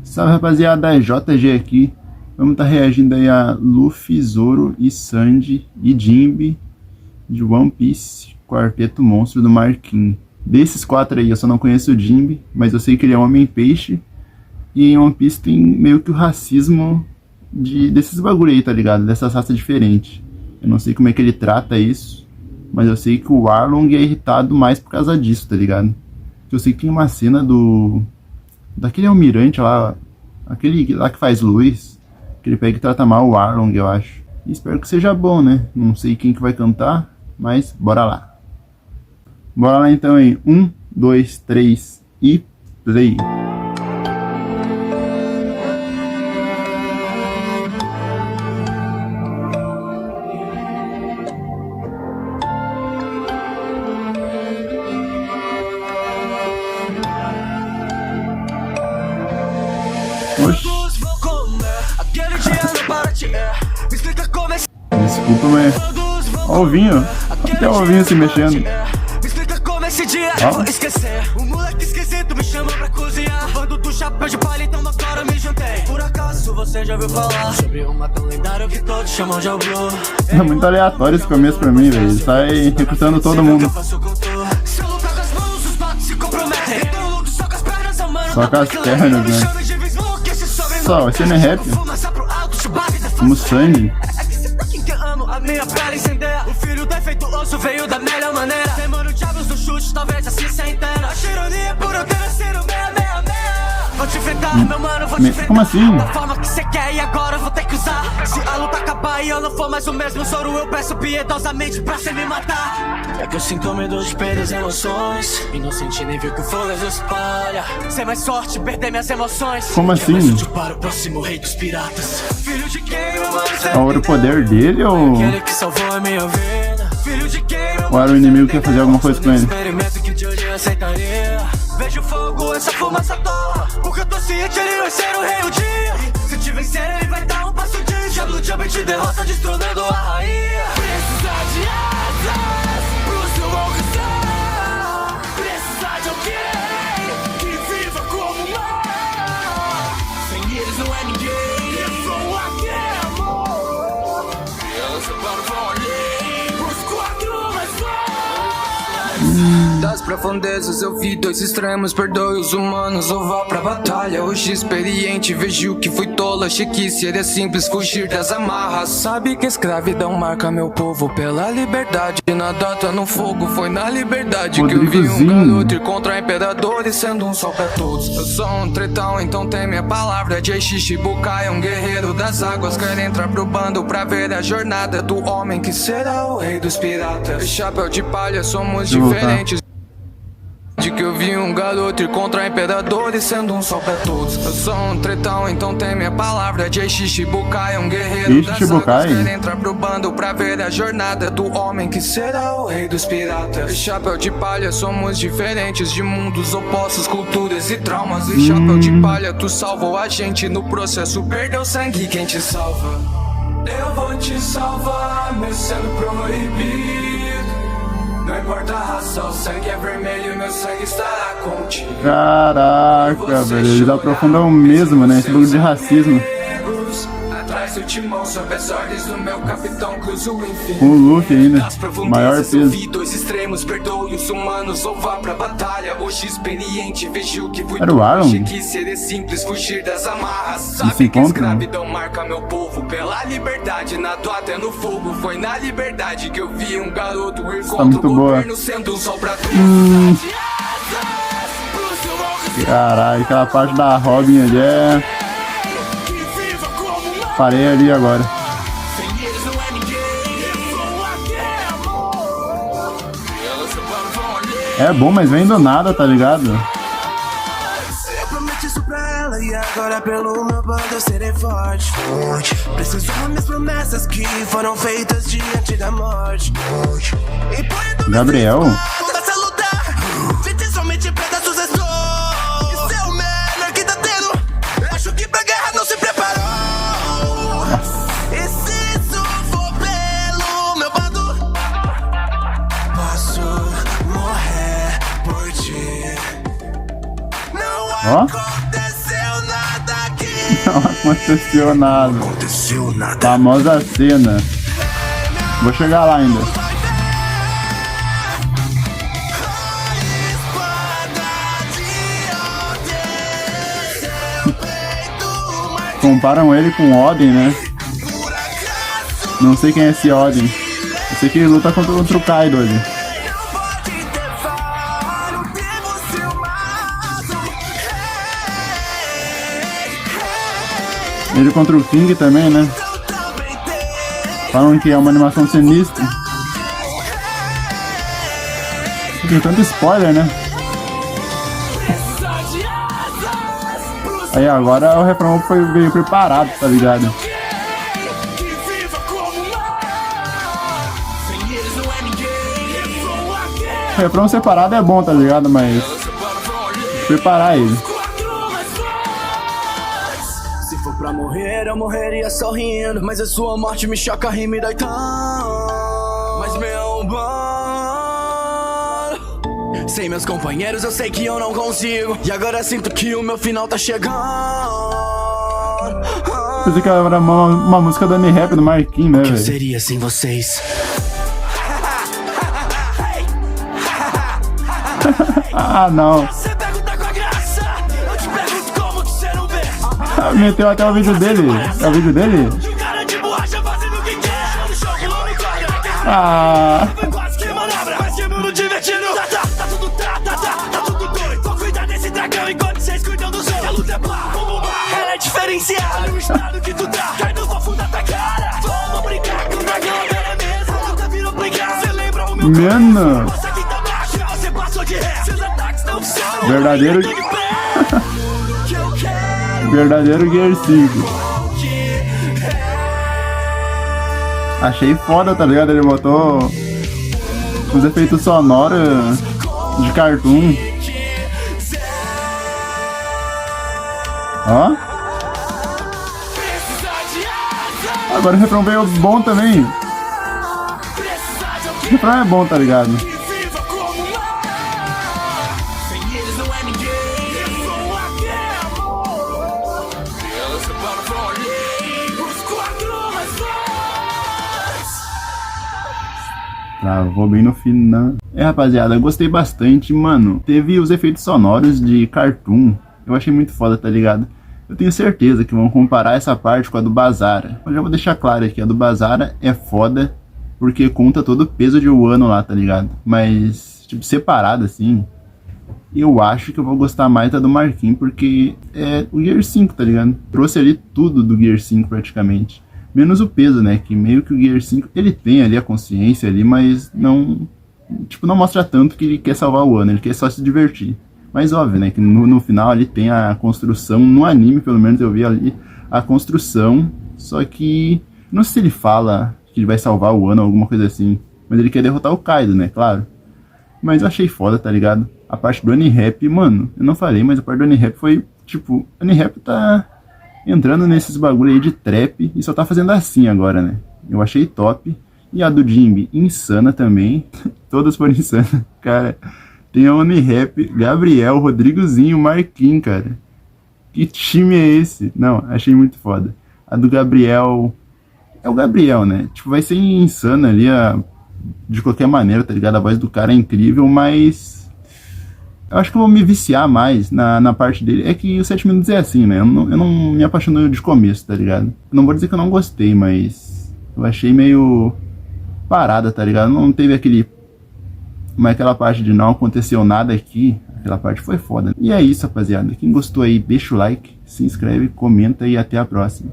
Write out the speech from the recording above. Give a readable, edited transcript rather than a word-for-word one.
Salve rapaziada, JG aqui. Vamos estar reagindo aí a Luffy, Zoro e Sanji e Jinbe de One Piece, Quarteto Monstro do Marquinhos. Desses quatro aí eu só não conheço o Jinbe, mas eu sei que ele é Homem-Peixe. E em One Piece tem meio que o racismo desses bagulho aí, tá ligado? Dessas raças diferentes. Eu não sei como é que ele trata isso, mas eu sei que o Arlong é irritado mais por causa disso, tá ligado? Eu sei que tem uma cena daquele almirante lá, aquele lá que faz luz, que ele pega e trata mal o Arlong, eu acho. E espero que seja bom, né? Não sei quem que vai cantar, mas bora lá. Bora lá então aí. 1, 2, 3 e play. Desculpa, mas... Ó o vinho. Até o vinho se mexendo. Esse dia eu vou esquecer. O moleque esquisito me chama pra cozinhar. Bando do chapéu de palha, então agora me juntei. Por acaso você já ouviu falar sobre uma tão lendária que todos chamam de Blue? É muito aleatório esse começo pra mim, velho. Ele sai recrutando todo mundo. Só com as pernas, né? Só, esse não é rap. Como Sanji. A minha pele incendeia. O filho defeituoso veio da melhor maneira. Temando diabos do chute, talvez assim se entenda. A ironia por eu ter nascido 666. Vou te enfrentar, meu mano, vou te enfrentar. Como assim? Da forma que cê quer e agora eu vou ter que usar. Se a luta acabar e eu não for mais o mesmo Zoro, eu peço piedosamente pra cê me matar. É que eu sinto medo de perder as emoções e não senti nem ver que o fogo espalha. Sem mais sorte, perder minhas emoções. Como assim? Para o próximo rei dos piratas. Filho de quem, meu mano? Era o poder dele ou... Aquele que salvou a minha vida. Filho de quem, ou era o inimigo que ia fazer alguma coisa com ele? Experimento que de hoje eu aceitaria. Vejo fogo, essa fumaça torra. Porque eu tô ciente, ele vai ser o rei o dia. Se te vencer, ele vai dar um passo de Diablo Jump te derrota, destronando a rainha. Precisa de asas pro seu alcançar. Precisa de alguém que viva como mar. Sem eles não é ninguém. Eu sou aqui, amor. Elas agora vão além. Os quatro mais fortes. Das profundezas eu vi dois extremos, perdoe os humanos ou vá pra batalha. Hoje experiente vejo que fui tola, achei que seria simples fugir das amarras. Sabe que a escravidão marca meu povo pela liberdade. Na data no fogo foi na liberdade que eu vi um garoto ir contra imperadores, sendo um sol pra todos. Eu sou um tretão, então tem minha palavra. Jay Shichibukai é um guerreiro das águas. Quero entrar pro bando pra ver a jornada do homem que será o rei dos piratas. Chapéu de palha, somos diferentes. De que eu vi um garoto ir contra imperadores, sendo um sol pra todos. Eu sou um tretão, então tem minha palavra. Jay Shichibukai é um guerreiro das águas. Quero entrar pro bando pra ver a jornada do homem que será o rei dos piratas. Chapéu de palha, somos diferentes, de mundos opostos, culturas e traumas. E chapéu de palha, tu salvou a gente no processo, perdeu sangue, quem te salva? Eu vou te salvar, meu sendo proibido. Não importa a raça, o sangue é vermelho, meu sangue estará contigo. Caraca, velho, eles aprofundam mesmo, né, esse bagulho de racismo. Atrás do timão, sob as ordens do meu capitão, cruzo o inferno. Com o Luffy ainda, maior peso. Vi dois extremos, perdoe os humanos ou vá pra batalha. Hoje experiente, vejo que fui era o Arlong? que seria simples fugir das amarras. Sabe que a escravidão marca meu povo pela liberdade. Nado até no fogo, foi na liberdade que eu vi um garoto ir contra o governo, sendo um sol pra todos. Caralho, aquela parte da Robin ali é... parei ali agora. É bom, mas vem do nada, tá ligado? Eu prometi isso pra ela e agora pelo meu bando eu serei forte. Preciso das minhas promessas que foram feitas diante da morte. Gabriel? Ó. Aconteceu nada Não aconteceu nada. Não aconteceu nada. Famosa cena. Vou chegar lá ainda. Comparam ele com Odin, né? Não sei quem é esse Odin. Eu sei que ele luta contra o Kaido ali. Ele contra o King também, né? Falam que é uma animação sinistra. Tem tanto spoiler, né? Aí agora o refrão veio preparado, tá ligado? O refrão separado é bom, tá ligado? Mas preparar ele. Se for pra morrer, eu morreria sorrindo. Mas a sua morte me choca e me dói tão. Mas meu bom, sem meus companheiros eu sei que eu não consigo. E agora sinto que o meu final tá chegando. Pensei que era uma música da Rap do Marquinhos, né, velho? O que seria sem vocês? Ah, não. Você pergunta com a graça, eu te pergunto como que você não vê. Meteu até o vídeo dele. É o vídeo dele? E o cara de borracha fazendo o que quer. No choque, não me corre na cara. Ah. Foi quase que manobra, mas que mundo divertido. Tá tudo tá tudo doido. Vou cuidar desse dragão enquanto vocês cuidam dos outros. A luta é blá, bum, bum, ela é diferenciada. O estado que tu tá, cai no vou da tua cara. Vamos brincar com o dragão, agora é mesmo. A luta virou brincar, cê lembra o meu Mano. Você que tá baixo, você passou de ré. Seus ataques não funcionam. Verdadeiro. Verdadeiro Gear 5. Achei foda, tá ligado? Ele botou os efeitos sonoros de cartoon. Ó. Agora o refrão veio bom também. O refrão é bom, tá ligado? Travou bem no final. Rapaziada, eu gostei bastante, mano. Teve os efeitos sonoros de cartoon. Eu achei muito foda, tá ligado? Eu tenho certeza que vão comparar essa parte com a do Bazara. Eu já vou deixar claro aqui, a do Bazara é foda, porque conta todo o peso de Wano lá, tá ligado? Mas, tipo, separado assim, eu acho que eu vou gostar mais da do Marquinhos, porque é o Gear 5, tá ligado? Trouxe ali tudo do Gear 5 praticamente. Menos o peso, né? Que meio que o Gear 5, ele tem ali a consciência ali, mas não... Tipo, não mostra tanto que ele quer salvar o Wano, ele quer só se divertir. Mas óbvio, né? Que no final ali tem a construção, no anime pelo menos eu vi ali a construção. Só que, não sei se ele fala que ele vai salvar o Wano ou alguma coisa assim. Mas ele quer derrotar o Kaido, né? Claro. Mas eu achei foda, tá ligado? A parte do Ani-Rap, mano, eu não falei, mas a parte do Ani-Rap foi, tipo... Ani-Rap tá... entrando nesses bagulho aí de trap e só tá fazendo assim agora, né? Eu achei top. E a do Jinbe, insana também. Todas foram insanas. Cara, tem a Oni-Rap, Gabriel, Rodrigozinho, Marquinhos, cara. Que time é esse? Não, achei muito foda. A do Gabriel... é o Gabriel, né? Tipo, vai ser insana ali de qualquer maneira, tá ligado? A voz do cara é incrível, mas... eu acho que eu vou me viciar mais na parte dele. É que o 7 minutos é assim, né? Eu não me apaixonei de começo, tá ligado? Não vou dizer que eu não gostei, mas... eu achei meio... parada, tá ligado? Não teve aquela parte de não aconteceu nada aqui. Aquela parte foi foda. E é isso, rapaziada. Quem gostou aí, deixa o like, se inscreve, comenta e até a próxima.